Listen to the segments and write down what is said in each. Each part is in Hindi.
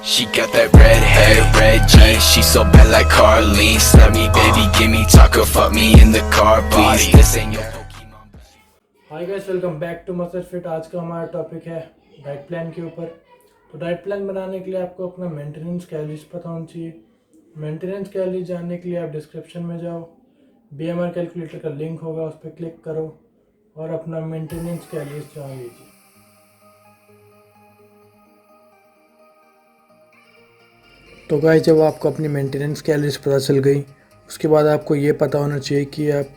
She got that red hair, red jeans. She so bad like Carlene. Snap me, baby, give me taco, fuck me in the car, please. This ain't your Pokemon. Hi guys, welcome back to Muscle Fit. आज का हमारा टॉपिक है डाइट प्लान के ऊपर। तो डाइट प्लान बनाने के लिए आपको अपना मेंटेनेंस कैलोरीज पता होना चाहिए। मेंटेनेंस कैलोरीज जानने के लिए आप डिस्क्रिप्शन में जाओ, बीएमआर कैलकुलेटर का लिंक होगा, उस पर क्लिक करो और अपना मेंटेनेंस कैलोरीज जान लीजिए। तो गाइस, जब आपको अपनी मेंटेनेंस कैलोरीज पता चल गई, उसके बाद आपको ये पता होना चाहिए कि आप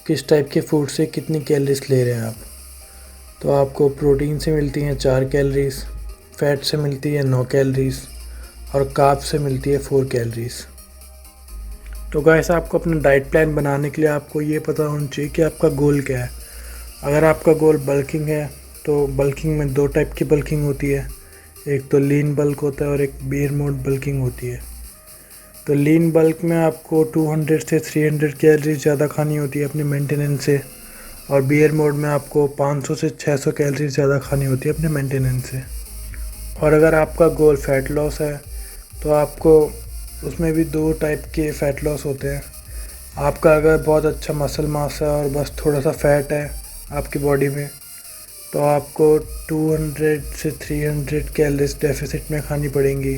किस टाइप के फूड से कितनी कैलोरीज ले रहे हैं आप। तो आपको प्रोटीन से मिलती हैं 4 कैलोरीज, फैट से मिलती है 9 कैलोरीज और कार्ब से मिलती है 4 कैलोरीज। तो गाइस, आपको अपना डाइट प्लान बनाने के लिए आपको ये पता होना चाहिए कि आपका गोल क्या है। अगर आपका गोल बल्किंग है तो बल्किंग में 2 टाइप की बल्किंग होती है, एक तो लीन बल्क होता है और एक बियर मोड बल्किंग होती है। तो लीन बल्क में आपको 200 से 300 कैलोरीज ज़्यादा खानी होती है अपने मेंटेनेंस से, और बियर मोड में आपको 500 से 600 कैलोरीज ज़्यादा खानी होती है अपने मेंटेनेंस से। और अगर आपका गोल फ़ैट लॉस है तो आपको उसमें भी 2 टाइप के फ़ैट लॉस होते हैं। आपका अगर बहुत अच्छा मसल मास है और बस थोड़ा सा फ़ैट है आपकी बॉडी में, तो आपको 200 से 300 कैलोरीज डेफिसिट में खानी पड़ेंगी।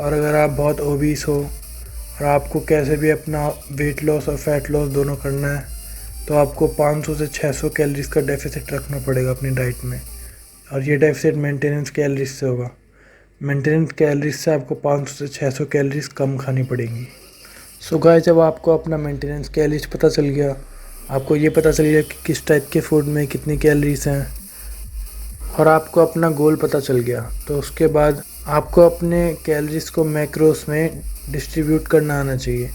और अगर आप बहुत ओबीस हो और आपको कैसे भी अपना वेट लॉस और फैट लॉस दोनों करना है, तो आपको 500 से 600 कैलोरीज का डेफिसिट रखना पड़ेगा अपनी डाइट में। और ये डेफिसिट मेंटेनेंस कैलोरीज से होगा। मेंटेनेंस कैलोरीज से आपको 500 से 600 कैलोरीज कम खानी पड़ेंगी। सो गाइस, जब आपको अपना मेंटेनेंस कैलोरीज पता चल गया, आपको ये पता चल गया कि किस टाइप के फूड में कितनी कैलोरीज हैं, और आपको अपना गोल पता चल गया, तो उसके बाद आपको अपने कैलोरीज को मैक्रोस में डिस्ट्रीब्यूट करना आना चाहिए।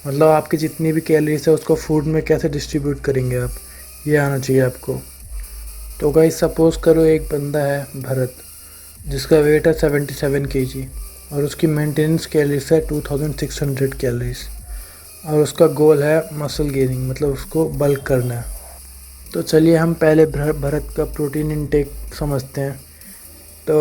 मतलब आपकी जितनी भी कैलोरीज है उसको फूड में कैसे डिस्ट्रीब्यूट करेंगे आप, ये आना चाहिए आपको। तो गाइस, सपोज़ करो एक बंदा है भरत, जिसका वेट है 77 kg और उसकी मेंटेनेंस कैलोरीज है 2600 कैलोरीज, और उसका गोल है मसल गेनिंग, मतलब उसको बल्क करना है। तो चलिए हम पहले भरत का प्रोटीन इनटेक समझते हैं। तो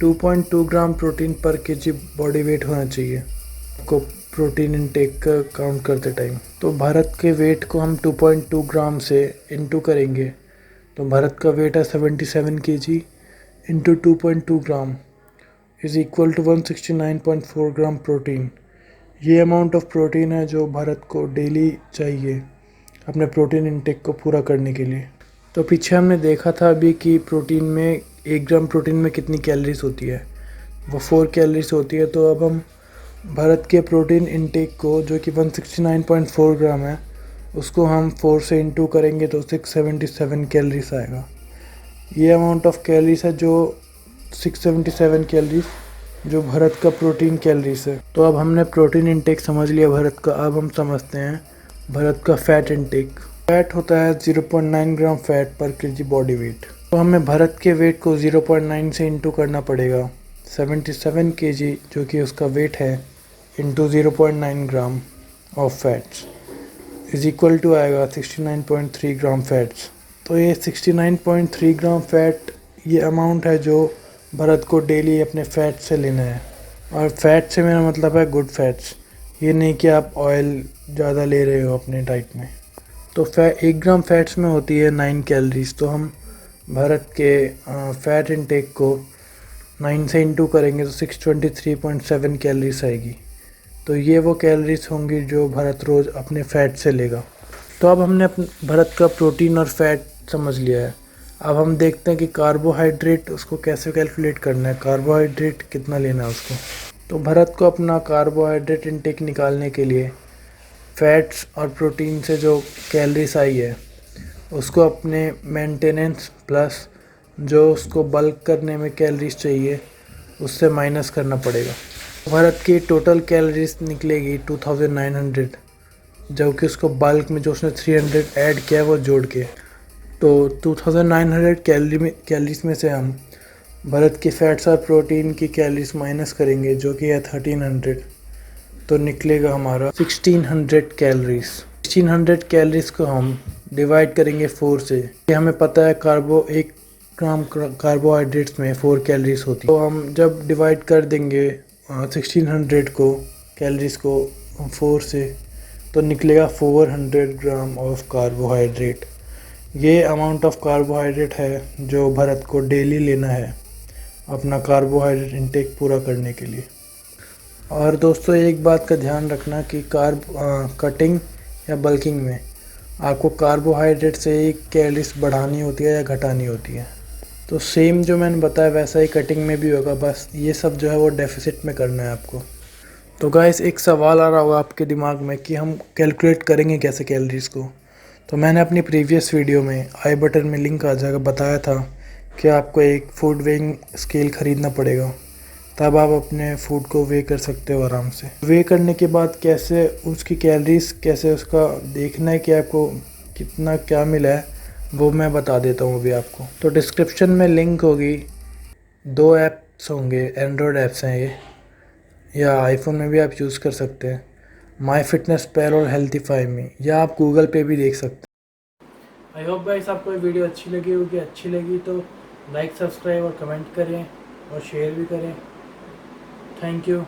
2.2 ग्राम प्रोटीन पर केजी बॉडी वेट होना चाहिए आपको प्रोटीन इनटेक का काउंट करते टाइम। तो भारत के वेट को हम 2.2 ग्राम से इनटू करेंगे, तो भारत का वेट है 77 kg into 2.2 gram is equal to 169.4 gram protein. ये अमाउंट ऑफ प्रोटीन है जो भारत को डेली चाहिए अपने प्रोटीन इनटेक को पूरा करने के लिए। तो पीछे हमने देखा था अभी कि प्रोटीन में 1 ग्राम प्रोटीन में कितनी कैलोरीज होती है, वो 4 कैलोरीज होती है। तो अब हम भारत के प्रोटीन इनटेक को, जो कि 169.4 ग्राम है, उसको हम 4 से इंटू करेंगे तो 677 कैलोरीज आएगा। ये अमाउंट ऑफ कैलोरीज है, जो 677 कैलोरीज जो भारत का प्रोटीन कैलोरीज है। तो अब हमने प्रोटीन इनटेक समझ लिया भारत का। अब हम समझते हैं भारत का फ़ैट इनटेक। फ़ैट होता है 0.9 ग्राम फैट पर केजी बॉडी वेट। तो हमें भारत के वेट को 0.9 से इंटू करना पड़ेगा 77 kg, जो कि उसका वेट है, into 0.9 gram of fats is equal to आएगा 69.3 ग्राम फैट्स। तो ये 69.3 ग्राम फैट ये अमाउंट है जो भारत को डेली अपने फ़ैट से लेना है। और फैट से मेरा मतलब है गुड फैट्स, ये नहीं कि आप ऑयल ज़्यादा ले रहे हो अपने डाइट में। तो 1 ग्राम फैट्स में होती है 9 कैलोरीज। तो हम भारत के फ़ैट इनटेक को 9 से इंटू करेंगे तो 623.7 कैलोरीज आएगी। तो ये वो कैलोरीज होंगी जो भारत रोज़ अपने फ़ैट से लेगा। तो अब हमने भारत का प्रोटीन और फैट समझ लिया है। अब हम देखते हैं कि कार्बोहाइड्रेट उसको कैसे कैलकुलेट करना है, कार्बोहाइड्रेट कितना लेना है उसको। तो भारत को अपना कार्बोहाइड्रेट इनटेक निकालने के लिए फैट्स और प्रोटीन से जो कैलोरीज आई है उसको अपने मेंटेनेंस प्लस जो उसको बल्क करने में कैलोरीज चाहिए उससे माइनस करना पड़ेगा। भारत की टोटल कैलोरीज निकलेगी 2900, जबकि उसको बल्क में जो उसने 300 ऐड किया है वो जोड़ के। तो 2900 कैलोरीज में से हम भारत की फैट्स और प्रोटीन की कैलोरीज माइनस करेंगे, जो कि है 1300, तो निकलेगा हमारा 1600 कैलोरीज। 1600 कैलोरीज को हम डिवाइड करेंगे 4 से। ये हमें पता है एक ग्राम कार्बोहाइड्रेट्स में 4 कैलोरीज होती है। तो हम जब डिवाइड कर देंगे 1600 को कैलोरीज को 4 से, तो निकलेगा 400 ग्राम ऑफ कार्बोहाइड्रेट। ये अमाउंट ऑफ कार्बोहाइड्रेट है जो भरत को डेली लेना है अपना कार्बोहाइड्रेट इंटेक पूरा करने के लिए। और दोस्तों एक बात का ध्यान रखना कि कटिंग या बल्किंग में आपको कार्बोहाइड्रेट से ही कैलोरीज बढ़ानी होती है या घटानी होती है। तो सेम जो मैंने बताया वैसा ही कटिंग में भी होगा, बस ये सब जो है वो डेफिसिट में करना है आपको। तो गाइस एक सवाल आ रहा होगा आपके दिमाग में कि हम कैलकुलेट करेंगे कैसे कैलोरीज़ को। तो मैंने अपनी प्रीवियस वीडियो में आई बटन में लिंक आ जाएगा बताया था कि आपको एक फूड वेइंग स्केल ख़रीदना पड़ेगा, तब आप अपने फूड को वे कर सकते हो आराम से। वे करने के बाद कैसे उसकी कैलोरीज कैसे उसका देखना है कि आपको कितना क्या मिला है, वो मैं बता देता हूँ अभी आपको। तो डिस्क्रिप्शन में लिंक होगी, 2 ऐप्स होंगे, एंड्रॉयड ऐप्स हैं ये, या आईफोन में भी आप यूज़ कर सकते हैं, माई फिटनेस पैल और हेल्थीफाई मी, या आप गूगल पे भी देख सकते हैं। आई होप गाइस आपको ये वीडियो अच्छी लगी होगी। अच्छी लगी तो लाइक, सब्सक्राइब और कमेंट करें और शेयर भी करें। Thank you.